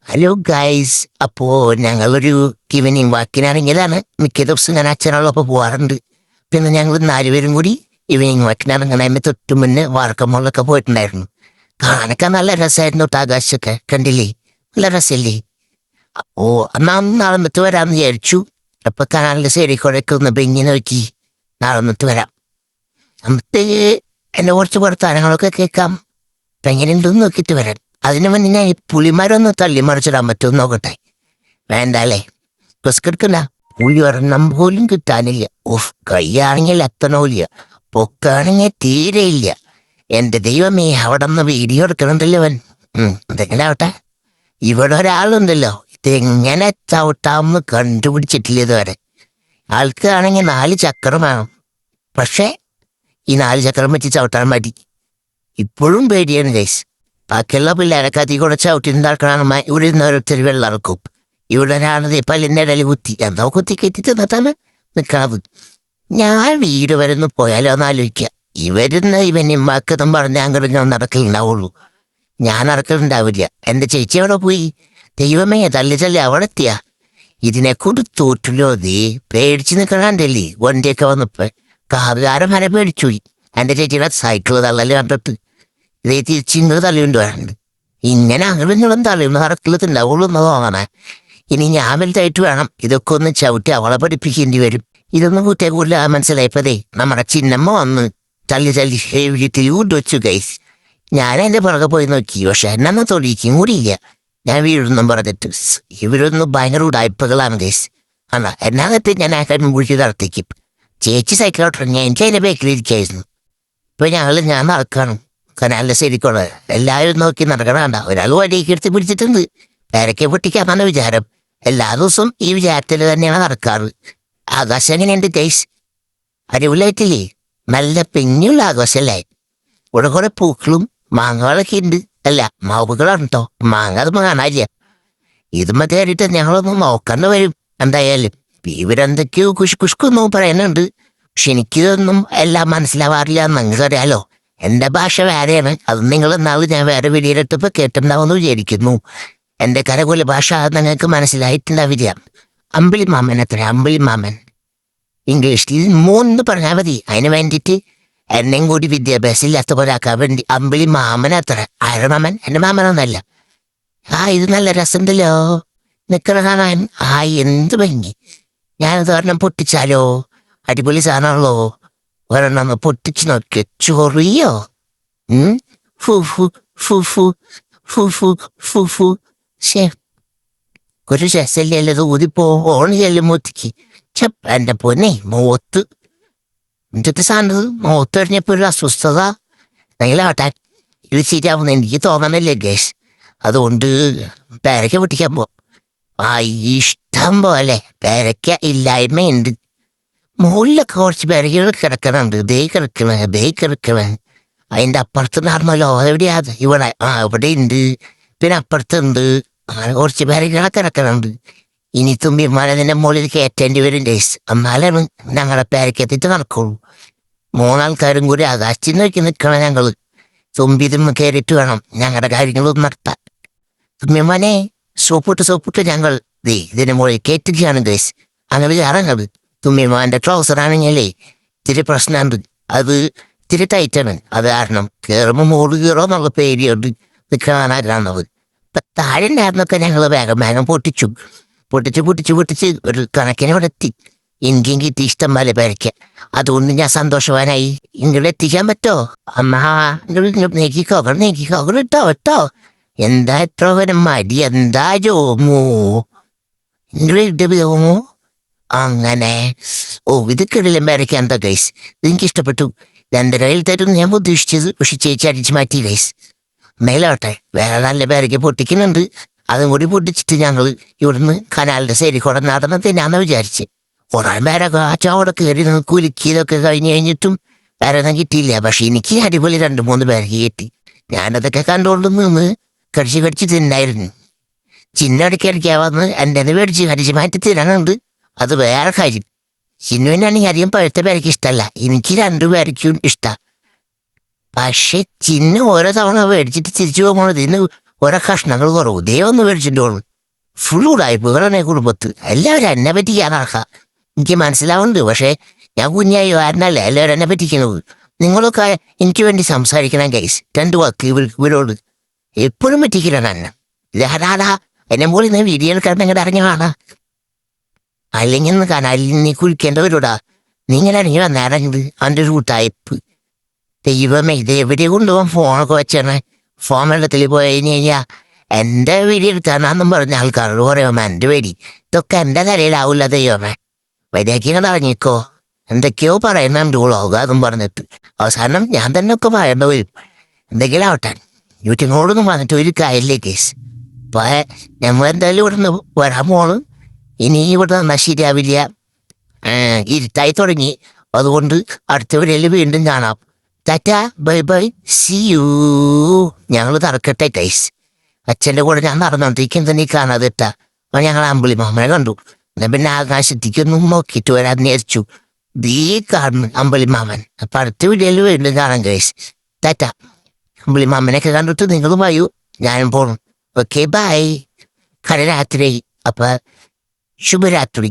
Hello guys. അപ്പോ ഞങ്ങളൊരു evening വാക്കിനിറങ്ങിയതാണ്. മിക്ക ദിവസം ഞാൻ അച്ഛനോടൊപ്പം പോവാറുണ്ട്. പിന്നെ ഞങ്ങൾ 4 പേരും കൂടി ഈവനിങ് വാക്കിനിറങ്ങണതിന് തൊട്ട് മുന്നേ വാർക്കമ്മോളൊക്കെ പോയിട്ടുണ്ടായിരുന്നു. കാണാനൊക്കെ നല്ല രസമായിരുന്നു. ആകാശമൊക്കെ കണ്ടില്ലേ, നല്ല രസമില്ലേ? അപ്പോ എന്നാ ഒന്ന് നടന്നിട്ട് വരാമെന്ന് വിചാരിച്ചു. അപ്പൊ കനാലിന്റെ സൈഡിൽ കൂടെയൊക്കെ ഒന്ന് ബെങ്ങി നോക്കി നടന്നിട്ട് വരാം. എന്നിട്ട് എന്നെ കുറച്ച് വർത്താനങ്ങളൊക്കെ കേൾക്കാം. അപ്പൊ എങ്ങനെയുണ്ടെന്ന് നോക്കിയിട്ട് വരാം. അതിനു മുന്നേ ഞാൻ ഈ പുളിമരൊന്ന് തള്ളി മറിച്ചിടാൻ പറ്റുമോ നോക്കട്ടെ. വേണ്ട അല്ലേ? റിസ്ക് എടുക്കണ്ട. പുളി ഒരെണ്ണം പോലും കിട്ടാനില്ല. ഓഫ്, കൈയാണെങ്കിൽ എത്തണമില്ല, പൊക്കാണെങ്കിൽ തീരെ ഇല്ല. എന്റെ ദൈവമേ, അവിടെ നിന്ന് വീഡിയോ എടുക്കണുണ്ടല്ലോ അവൻ. എന്തെങ്കിലും ആവട്ടെ. ഇവിടെ ഒരാളുണ്ടല്ലോ, ഇതെങ്ങനെ ചവിട്ടാമെന്ന് കണ്ടുപിടിച്ചിട്ടില്ല ഇതുവരെ. ആൾക്കാണെങ്കിൽ 4 ചക്രം വേണം. പക്ഷേ ഈ 4 ചക്രം വെച്ച് ചവിട്ടാൻ മതി. ഇപ്പോഴും പേടിയാണ് ഗൈസ്. ബാക്കിയുള്ള പിള്ളേരൊക്കെ അതി കൂടെ ചവിട്ടിണ്ടാക്കണ ഇവിടെ നിന്ന് ഓരോരുത്തർ വെള്ളം ഇറക്കും. ഇവിടെ ഒരാളത് പല്ലിൻ്റെ ഇടയിൽ കുത്തി എന്തോ കുത്തി കെറ്റിട്ട് നിന്നിട്ടാണ് നിൽക്കണത്. ഞാൻ വീട് വരുന്ന് പോയാലോ എന്ന് ആലോചിക്കുക. ഇവനും വാക്കതും പറഞ്ഞ് അങ്ങോട്ട് ഞാൻ നടക്കലുണ്ടാവുള്ളൂ. ഞാൻ നടക്കലുണ്ടാവില്ല. എൻ്റെ ചേച്ചി അവിടെ പോയി. ദൈവമേ, തല്ലി അവിടെ എത്തിയാ. ഇതിനെക്കൊണ്ട് തോറ്റില്ലോ. നീ പേടിച്ച് നിൽക്കണല്ലേ വണ്ടിയൊക്കെ വന്നപ്പോ. കാറുകാരൻ വരെ പേടിച്ചു പോയി. എൻ്റെ ചേച്ചിയുടെ സൈക്കിള് തള്ളല് കണ്ടിട്ട് ഇതേ തിരിച്ചിങ്ങ് തള്ളിയുണ്ട് വരാനുണ്ട്. ഇങ്ങനെ അങ്ങോട്ടും തള്ളിയുന്ന നടക്കലത്തുണ്ടാവുള്ളൂ എന്ന് തോന്നണേ. ഇനി ഞാൻ വലുതായിട്ട് വേണം ഇതൊക്കെ ഒന്ന് ചവിട്ടി അവളെ പഠിപ്പിക്കേണ്ടി വരും. ഇതൊന്നും കുട്ടിയെ കൂടുതൽ മനസ്സിലായപ്പോതേ നമ്മുടെ ചിന്നമ്മ വന്ന് തല്ലി വീട്ടിൽ കൊണ്ടുവച്ചു ഗൈസ്. ഞാൻ എൻ്റെ പുറകെ പോയി നോക്കി. പക്ഷെ എന്നെ തൊടിയിക്കും കൂടിയില്ല. ഞാൻ വീഴൊന്നും പറഞ്ഞിട്ട്. ഇവരൊന്നും ഭയങ്കര ഉടായ്പകളാണ് ഗൈസ്. ആണോ എന്നാകത്ത് ഞാൻ ആ കാര്യം മുഴുവൻ നടത്തിക്കും. ചേച്ചി സൈക്കിൾ ഓട്ടം എനിക്ക് അതിൻ്റെ ബാക്കിലിരിക്കായിരുന്നു. ഇപ്പൊ ഞാൻ നടക്കണം കനാലിന്റെ ശരിക്കുള്ളത്. എല്ലാവരും നോക്കി നടക്കണണ്ട. ഒരാൾ വടിയൊക്കെ എടുത്ത് പിടിച്ചിട്ടുണ്ട്. പേരക്കെ പൊട്ടിക്കാന്നാണ് വിചാരം. എല്ലാ ദിവസവും ഈ വിചാരത്തിൽ തന്നെയാണ് നടക്കാറ്. ആകാശം എങ്ങനെയുണ്ട് ഗൈസ്? അടിപൊളിയായിട്ടില്ലേ? നല്ല പെഞ്ഞുള്ള ആകാശമല്ലേ? ഇവിടെ കുറെ പൂക്കളും മാങ്ങകളൊക്കെ ഉണ്ട്. അല്ല, മാവുകളാണ് കേട്ടോ. മാങ്ങ അത് കാണാനില്ല. ഇതുമ്മ കയറിയിട്ട് ഞങ്ങളൊന്ന് നോക്കണ്ട വരും. എന്തായാലും ഇവരെന്തൊക്കെയോ കുഷ്കുഷ്കൊന്നും പറയുന്നുണ്ട്. പക്ഷെ എനിക്കിതൊന്നും എല്ലാം മനസ്സിലാവാറില്ല. നിങ്ങൾക്കറിയാലോ, എൻ്റെ ഭാഷ വേറെയാണ്. അത് നിങ്ങൾ നാളെ ഞാൻ വേറെ വീഡിയോയിലിട്ടപ്പോൾ കേട്ടിട്ടുണ്ടാവുമെന്ന് വിചാരിക്കുന്നു. എൻ്റെ കരകുല ഭാഷ നിങ്ങൾക്ക് മനസ്സിലായിട്ടുണ്ടാവില്ല. അമ്പിളി മാമൻ എത്ര? അമ്പിളി മാമൻ ഇംഗ്ലീഷിൽ 3 പറഞ്ഞാൽ മതി. അതിന് വേണ്ടിയിട്ട് എന്നെയും കൂടി വിദ്യാഭ്യാസം ഇല്ലാത്ത പോലെ ആക്കാൻ വേണ്ടി അമ്പിളി മാമൻ എത്ര? ആരുടെ മാമൻ? എൻ്റെ മാമനൊന്നല്ല. ഇത് നല്ല രസമുണ്ടല്ലോ നിക്കണ കാണാൻ. എന്ത് ഭംഗി. ഞാനത് ഒരെണ്ണം പൊട്ടിച്ചാലോ? അടിപൊളി സാധനമാണല്ലോ. ഒരെണ്ണം പൊട്ടിച്ച് നോക്കിയ ചൊറിയോ? ഒരു രസല്ലത് ഊതിപ്പോ ഓണ് ചെല്ലും മൂത്തിക്ക്. എന്റെ പൊന്നെ, മോത്ത് എന്തൊക്കെ സാധനത്. മോത്ത് കഴിഞ്ഞപ്പോ ഒരു അസ്വസ്ഥത. എന്തെങ്കിലാവട്ടെ, ഇത് ശരിയാവുന്ന എനിക്ക് തോന്നണല്ലേ ഗേഷ്. അതുകൊണ്ട് പേരയ്ക്ക പൊട്ടിക്കാൻ പോ. ഇഷ്ടം പോലെ പേരയ്ക്ക ഇല്ലായ്മയുണ്ട്. മുകളിലൊക്കെ കുറച്ച് പേരകൾ കിടക്കണുണ്ട്. ദേ കിടക്കണേ. അതിൻ്റെ അപ്പുറത്ത് നടന്നല്ലോ. എവിടെയാ? ഇവിടെ ഉണ്ട്. പിന്നെ അപ്പുറത്തുണ്ട്. അങ്ങനെ കുറച്ച് പേരകളൊക്കെ കിടക്കണുണ്ട്. ഇനി തുമ്പിമാരതിൻ്റെ മുകളിൽ കയറ്റേണ്ടി വരും ഡേയ്സ്. എന്നാലാണ് ഞങ്ങളെ പേരക്കെത്തിട്ട് നടക്കുള്ളൂ. 3 ആൾക്കാരും കൂടി ആകാശത്തിൽ നോക്കി നിൽക്കണം. ഞങ്ങൾ തുമ്പി കയറിയിട്ട് വേണം ഞങ്ങളുടെ കാര്യങ്ങളൊന്നും നടത്താൻ. തുമ്പിമാനെ സോപ്പിട്ട് ഞങ്ങൾ ഇതിന് മുകളിൽ കയറ്റുകയാണ് ഡേയ്സ്. അങ്ങനെ ഇറങ്ങത്. തുമ്മിമാൻ്റെ ട്രൗസറാണെങ്കിലേ ഇത്തിരി പ്രശ്നമുണ്ട്. അത് ഇത്തിരി ടൈറ്റാണ്. അത് കാരണം കയറുമ്പോൾ മോള് കയറോ എന്നുള്ള പേടിയുണ്ട്. നിൽക്കാനായിരുന്നത്. ഇപ്പം താഴെ ഉണ്ടായിരുന്നൊക്കെ ഞങ്ങൾ വേഗം പൊട്ടിച്ചു ഒരു കണക്കിന് ഇവിടെ എത്തി. എനിക്കും കിട്ടി ഇഷ്ടം പോലെ പേരയ്ക്ക. അതുകൊണ്ട് ഞാൻ സന്തോഷവാനായി. ഇങ്ങോട്ട് എത്തിക്കാൻ പറ്റോ? നീക്കിക്കോക്കണം കേട്ടോ. എന്താ എത്ര വരെ മടി? എന്താ ജോമോ ഇങ്ങോട്ട്? അങ്ങനെ ഇത് കിടലും പേരയ്ക്ക. എന്താ ഗൈസ്, ഇതെനിക്ക് ഇഷ്ടപ്പെട്ടു. 2 കയ്യിൽ തരും ഞാൻ ഉദ്ദേശിച്ചത്. പക്ഷെ ചേച്ചി അടിച്ച് മാറ്റി ഗൈസ്. മേലോട്ടെ, വേറെ നല്ല പേരയ്ക്ക പൊട്ടിക്കുന്നുണ്ട്. അതും കൂടി പൊട്ടിച്ചിട്ട് ഞങ്ങൾ ഇവിടുന്ന് കനാലിന്റെ സൈഡിൽ കൂടെ നടന്ന് തിന്നാന്ന് വിചാരിച്ച്. കുറെ പേരൊക്കെ ആ ചോടെ കയറി കുലുക്കിയതൊക്കെ കഴിഞ്ഞിട്ടും വേറെ ഒന്നും കിട്ടിയില്ല. പക്ഷെ എനിക്ക് അടിപൊളി 2-3 പേരയ്ക്ക കിട്ടി. ഞാനതൊക്കെ കണ്ടുകൊണ്ട് നിന്ന് കടിച്ച് തിന്നായിരുന്നു. ചിന്നടിക്കടിക്കാൻ വന്ന് എൻ്റെ കടിച്ച് മാറ്റി തിന്നണുണ്ട്. അത് വേറെ കാര്യം. ചിന്നുവിനാണെങ്കിൽ അധികം പഴുത്ത പേരയ്ക്ക് ഇഷ്ടമല്ല. എനിക്ക് 2 പേരയ്ക്കും ഇഷ്ടമാണ്. പക്ഷെ ചിന്നു ഓരോ തവണ മേടിച്ചിട്ട് തിരിച്ചു പോകുമ്പോൾ ഇതിന് ഓരോ കഷ്ണങ്ങൾ കുറവ് ദൈവം ഒന്ന് മേടിച്ചിട്ടോളൂ. ഫുൾ ഉടായ്പകളാണ് കുടുംബത്ത്. എല്ലാവരും എന്നെ പറ്റിക്കാനാക്കാം. എനിക്ക് മനസ്സിലാവുന്നുണ്ട്. പക്ഷേ ഞാൻ കുഞ്ഞായി ആരനല്ല എല്ലാവരും എന്നെ പറ്റിക്കുന്നത്. നിങ്ങളൊക്കെ എനിക്ക് വേണ്ടി സംസാരിക്കണം ഗൈസ്. 2 വാക്ക് ഇവരോട് എപ്പോഴും പറ്റിക്കണം എന്നെ. ലാടാ എന്നെ പോലെ ഇന്ന് വീഡിയോ എടുക്കാൻ നിങ്ങളുടെ ഇറങ്ങി വേണ. അല്ലെങ്കിൽ കനാലിൽ നീ കുളിക്കേണ്ടവരോടാ. നിങ്ങൾ ഇറങ്ങി വന്നിറങ്ങത് അവൻ്റെ ഒരു ടൈപ്പ്. ദൈവമേ ഇത് എവിടെ കൊണ്ടുപോകാൻ ഫോണൊക്കെ വെച്ചാണ്. ഫോൺ വെള്ളത്തിൽ പോയി കഴിഞ്ഞാൽ എൻ്റെ വീഡിയോ എടുക്കാനാന്നും പറഞ്ഞ ആൾക്കാരോട് പറയുമ്പോ എൻ്റെ പേടി ഇതൊക്കെ എൻ്റെ തലയിലാവില്ല ദൈവമേ. വൈദ്യാക്കി ഇങ്ങനെ ഇറങ്ങിക്കോ. എന്തൊക്കെയോ പറയുന്നുണ്ട് വ്ളോഗാന്നും പറഞ്ഞിട്ട് അവസാനം ഞാൻ തന്നെ ഒക്കെ പറയേണ്ട വരും. എന്തെങ്കിലും ആവട്ടെ, യൂട്യൂബിനോടൊന്നും പറഞ്ഞിട്ട് ഒരു കാര്യമില്ലേ കേസ്. അപ്പൊ ഞമ്മ എന്തായാലും ഇവിടെ നിന്ന് വരാൻ പോണ്. ഇനി ഇവിടെ നിന്നാൽ ശരിയാവില്ല. ഇരുട്ടായി തുടങ്ങി. അതുകൊണ്ട് അടുത്ത വീഡിയോയിൽ വീണ്ടും കാണാം. Tata bye bye see you. ഞങ്ങൾ നടക്കട്ടെ ഗൈസ്. അച്ഛൻ്റെ കൂടെ ഞാൻ നടന്നോണ്ടിരിക്കുന്നത് നീ കാണാതെ ഇട്ടാ. അപ്പൊ ഞങ്ങൾ അമ്പിളി മാമനെ കണ്ടു. പിന്നെ ആകാശത്തേക്കൊന്നും നോക്കിയിട്ട് വരാൻ നേരിച്ചു. ദീ കാണുന്നു അമ്പിളി മാമൻ. അപ്പൊ അടുത്ത വീഡിയോയിൽ വീണ്ടും കാണാം ഗൈസ്. ടാറ്റ. അമ്പിളി മാമനൊക്കെ കണ്ടിട്ട് നിങ്ങളും വായു, ഞാനും പോണു. Okay bye. കരരാത്രി. അപ്പൊ ശുഭരാത്രി.